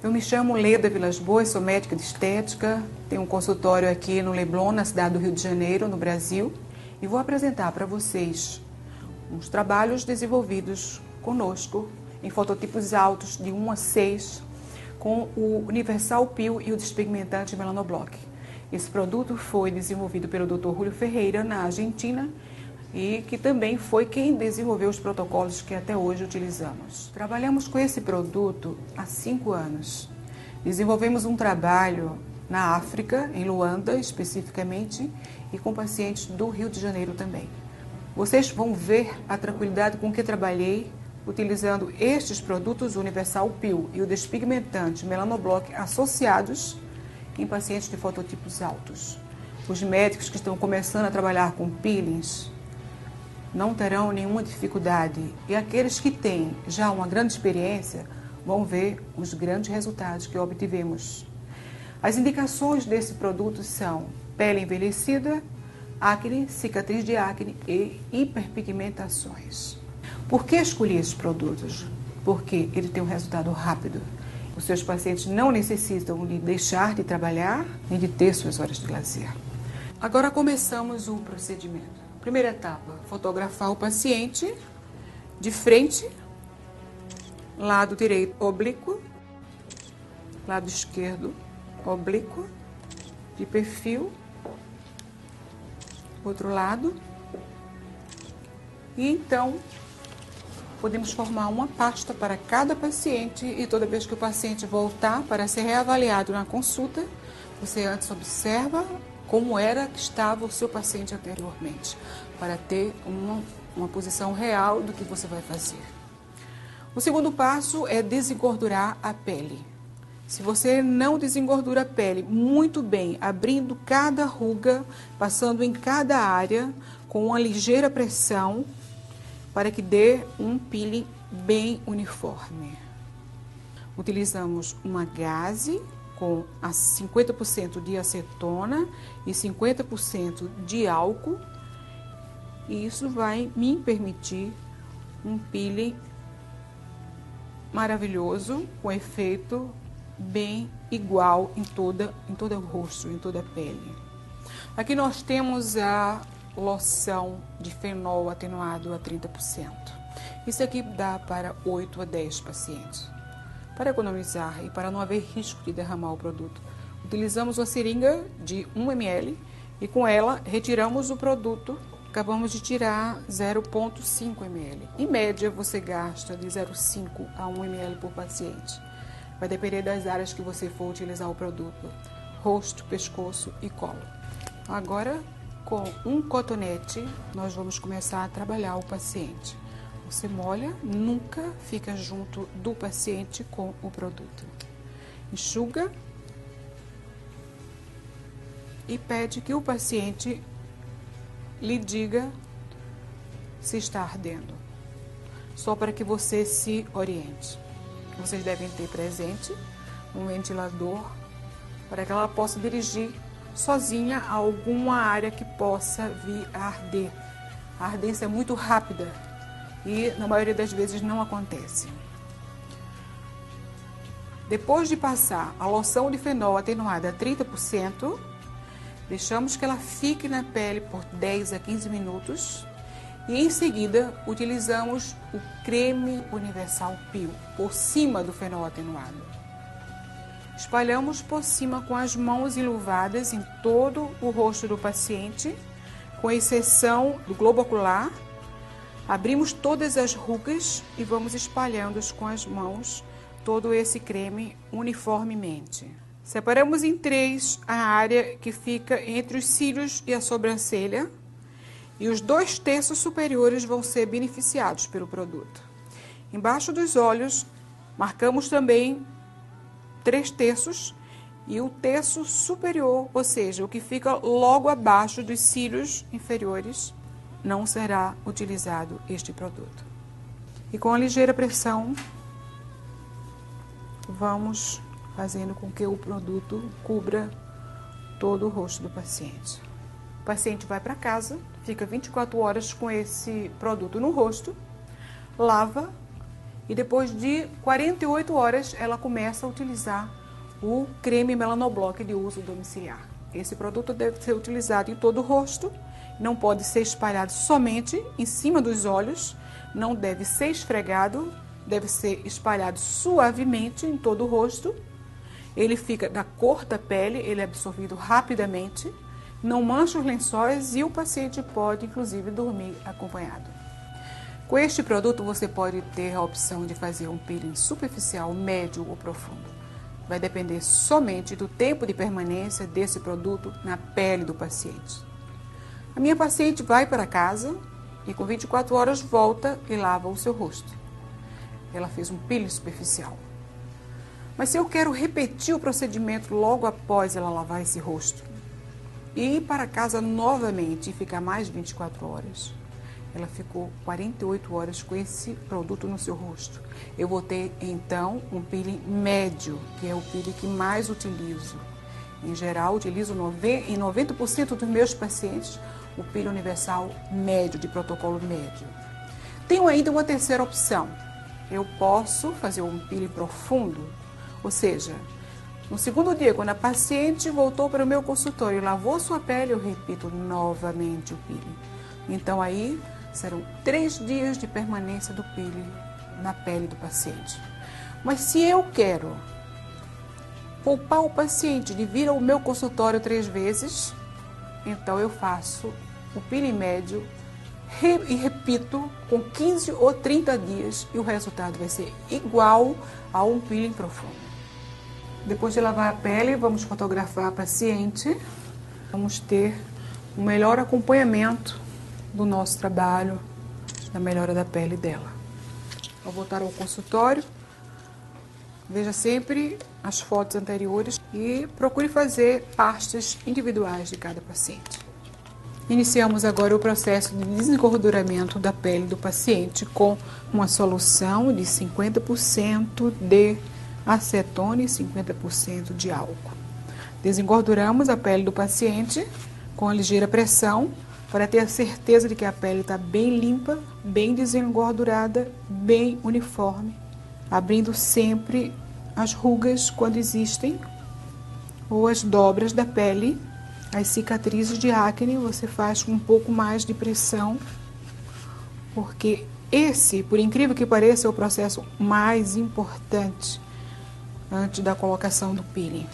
Eu me chamo Leda Vilas Boas, sou médica de estética, tenho um consultório aqui no Leblon, na cidade do Rio de Janeiro, no Brasil, e vou apresentar para vocês uns trabalhos desenvolvidos conosco em fototipos altos de 1 a 6 com o Universal Peel e o despigmentante Melanoblock. Esse produto foi desenvolvido pelo Dr. Julio Ferreira na Argentina e que também foi quem desenvolveu os protocolos que até hoje utilizamos. Trabalhamos com esse produto há 5 anos. Desenvolvemos um trabalho na África, em Luanda especificamente, e com pacientes do Rio de Janeiro também. Vocês vão ver a tranquilidade com que trabalhei utilizando estes produtos, o Universal Peel e o despigmentante Melanoblock, associados em pacientes de fototipos altos. Os médicos que estão começando a trabalhar com peelings não terão nenhuma dificuldade, e aqueles que têm já uma grande experiência vão ver os grandes resultados que obtivemos. As indicações desse produto são pele envelhecida, acne, cicatriz de acne e hiperpigmentações. Por que escolhi esses produtos? Porque ele tem um resultado rápido. Os seus pacientes não necessitam de deixar de trabalhar nem de ter suas horas de lazer. Agora começamos o procedimento. Primeira etapa, fotografar o paciente de frente, lado direito oblíquo, lado esquerdo oblíquo, de perfil, outro lado. E então, podemos formar uma pasta para cada paciente e toda vez que o paciente voltar para ser reavaliado na consulta, você antes observa como era que estava o seu paciente anteriormente, para ter uma posição real do que você vai fazer. O segundo passo é desengordurar a pele. Se você não desengordura a pele muito bem, abrindo cada ruga, passando em cada área, com uma ligeira pressão, para que dê um peeling bem uniforme. Utilizamos uma gaze com 50% de acetona e 50% de álcool, e isso vai me permitir um peeling maravilhoso, com efeito bem igual em todo o rosto, em toda a pele. Aqui nós temos a loção de fenol atenuado a 30%. Isso aqui dá para 8 a 10 pacientes. Para economizar e para não haver risco de derramar o produto, utilizamos uma seringa de 1 ml e com ela retiramos o produto. Acabamos de tirar 0,5 ml. Em média, você gasta de 0,5 a 1 ml por paciente. Vai depender das áreas que você for utilizar o produto: rosto, pescoço e colo. Agora, com um cotonete, nós vamos começar a trabalhar o paciente. Você molha, nunca fica junto do paciente com o produto. Enxuga e pede que o paciente lhe diga se está ardendo, só para que você se oriente. Vocês devem ter presente um ventilador para que ela possa dirigir sozinha a alguma área que possa vir a arder. A ardência é muito rápida e na maioria das vezes não acontece. Depois de passar a loção de fenol atenuada a 30%, deixamos que ela fique na pele por 10 a 15 minutos e em seguida utilizamos o creme Universal Peel por cima do fenol atenuado. Espalhamos por cima com as mãos enluvadas em todo o rosto do paciente, com exceção do globo ocular. Abrimos todas as rugas e vamos espalhando com as mãos todo esse creme uniformemente. Separamos em 3 a área que fica entre os cílios e a sobrancelha, e os 2 terços superiores vão ser beneficiados pelo produto. Embaixo dos olhos, marcamos também 3 terços e o terço superior, ou seja, o que fica logo abaixo dos cílios inferiores, não será utilizado este produto. E com a ligeira pressão, vamos fazendo com que o produto cubra todo o rosto do paciente. O paciente vai para casa, fica 24 horas com esse produto no rosto, lava e depois de 48 horas ela começa a utilizar o creme Melanoblock de uso domiciliar. Esse produto deve ser utilizado em todo o rosto, não pode ser espalhado somente em cima dos olhos, não deve ser esfregado, deve ser espalhado suavemente em todo o rosto. Ele fica da cor da pele, ele é absorvido rapidamente, não mancha os lençóis e o paciente pode, inclusive, dormir acompanhado. Com este produto, você pode ter a opção de fazer um peeling superficial, médio ou profundo. Vai depender somente do tempo de permanência desse produto na pele do paciente. A minha paciente vai para casa e com 24 horas volta e lava o seu rosto. Ela fez um peeling superficial. Mas se eu quero repetir o procedimento logo após ela lavar esse rosto e ir para casa novamente e ficar mais de 24 horas, ela ficou 48 horas com esse produto no seu rosto. Eu vou ter, então, um peeling médio, que é o peeling que mais utilizo. Em geral, utilizo em 90% dos meus pacientes o peeling universal médio, de protocolo médio. Tenho ainda uma terceira opção. Eu posso fazer um peeling profundo, ou seja, no segundo dia, quando a paciente voltou para o meu consultório e lavou sua pele, eu repito novamente o peeling. Então aí serão 3 dias de permanência do peeling na pele do paciente. Mas se eu quero poupar o paciente de vir ao meu consultório 3 vezes, então eu faço o peeling médio e repito com 15 ou 30 dias e o resultado vai ser igual a um peeling profundo. Depois de lavar a pele, vamos fotografar a paciente. Vamos ter um melhor acompanhamento do nosso trabalho, da melhora da pele dela. Ao voltar ao consultório, veja sempre as fotos anteriores e procure fazer pastas individuais de cada paciente. Iniciamos agora o processo de desengorduramento da pele do paciente com uma solução de 50% de acetona e 50% de álcool. Desengorduramos a pele do paciente com a ligeira pressão para ter a certeza de que a pele está bem limpa, bem desengordurada, bem uniforme, abrindo sempre as rugas quando existem ou as dobras da pele. As cicatrizes de acne você faz com um pouco mais de pressão, porque esse, por incrível que pareça, é o processo mais importante antes da colocação do peeling.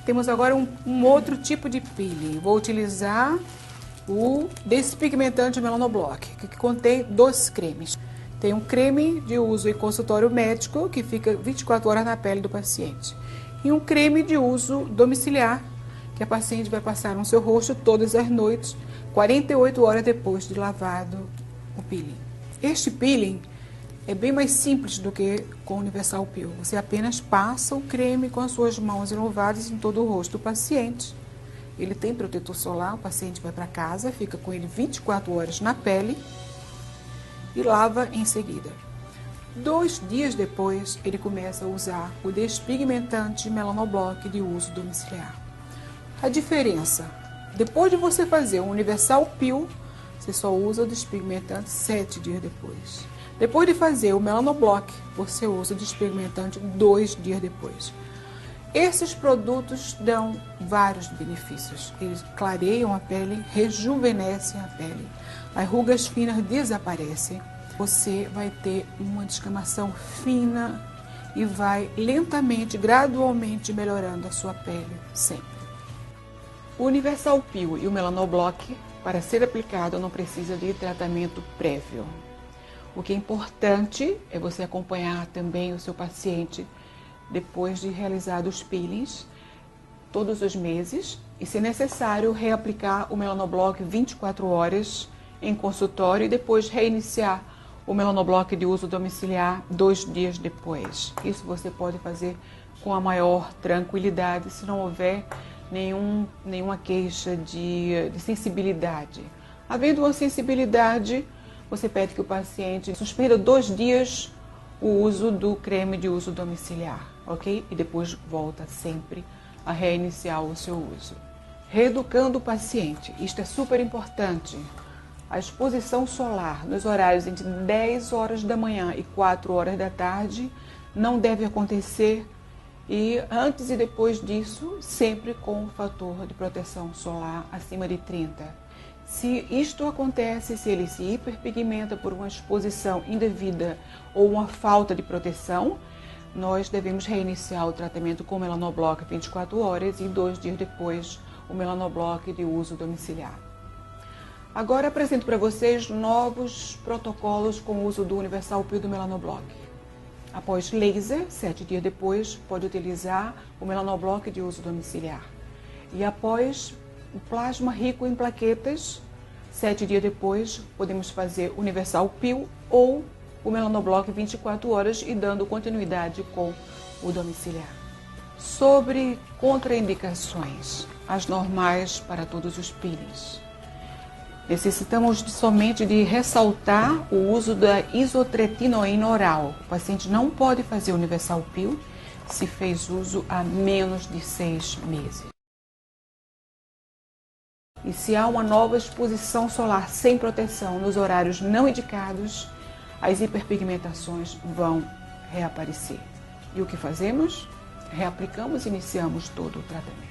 Temos agora um outro tipo de peeling. Vou utilizar o despigmentante Melanoblock, que contém 2 cremes. Tem um creme de uso em consultório médico, que fica 24 horas na pele do paciente, e um creme de uso domiciliar, que a paciente vai passar no seu rosto todas as noites, 48 horas depois de lavado o peeling. Este peeling é bem mais simples do que com o Universal Peel. Você apenas passa o creme com as suas mãos renovadas em todo o rosto do paciente. Ele tem protetor solar, o paciente vai para casa, fica com ele 24 horas na pele e lava em seguida. 2 dias depois, ele começa a usar o despigmentante Melanoblock de uso domiciliar. A diferença, depois de você fazer o Universal Peel, você só usa o despigmentante 7 dias depois. Depois de fazer o Melanoblock, você usa o despigmentante 2 dias depois. Esses produtos dão vários benefícios. Eles clareiam a pele, rejuvenescem a pele. As rugas finas desaparecem. Você vai ter uma descamação fina e vai lentamente, gradualmente melhorando a sua pele sempre. O Universal Peel e o Melanoblock, para ser aplicado, não precisa de tratamento prévio. O que é importante é você acompanhar também o seu paciente depois de realizar os peelings todos os meses e, se necessário, reaplicar o Melanoblock 24 horas em consultório e depois reiniciar o Melanoblock de uso domiciliar 2 dias depois. Isso você pode fazer com a maior tranquilidade se não houver nenhuma queixa de sensibilidade. Havendo uma sensibilidade, você pede que o paciente suspenda 2 dias o uso do creme de uso domiciliar, ok? E depois volta sempre a reiniciar o seu uso. Reeducando o paciente, isto é super importante. A exposição solar nos horários entre 10 horas da manhã e 4 horas da tarde não deve acontecer, e antes e depois disso, sempre com o fator de proteção solar acima de 30. Se isto acontece, se ele se hiperpigmenta por uma exposição indevida ou uma falta de proteção, nós devemos reiniciar o tratamento com melanoblock 24 horas e 2 dias depois o melanoblock de uso domiciliar. Agora apresento para vocês novos protocolos com o uso do Universal Peel do melanoblock. Após laser, 7 dias depois, pode utilizar o melanoblock de uso domiciliar. E após o plasma rico em plaquetas, 7 dias depois, podemos fazer Universal Peel ou o melanoblock 24 horas e dando continuidade com o domiciliar. Sobre contraindicações, as normais para todos os peelings. Necessitamos somente de ressaltar o uso da isotretinoína oral. O paciente não pode fazer Universal Peel se fez uso há menos de 6 meses. E se há uma nova exposição solar sem proteção nos horários não indicados, as hiperpigmentações vão reaparecer. E o que fazemos? Reaplicamos e iniciamos todo o tratamento.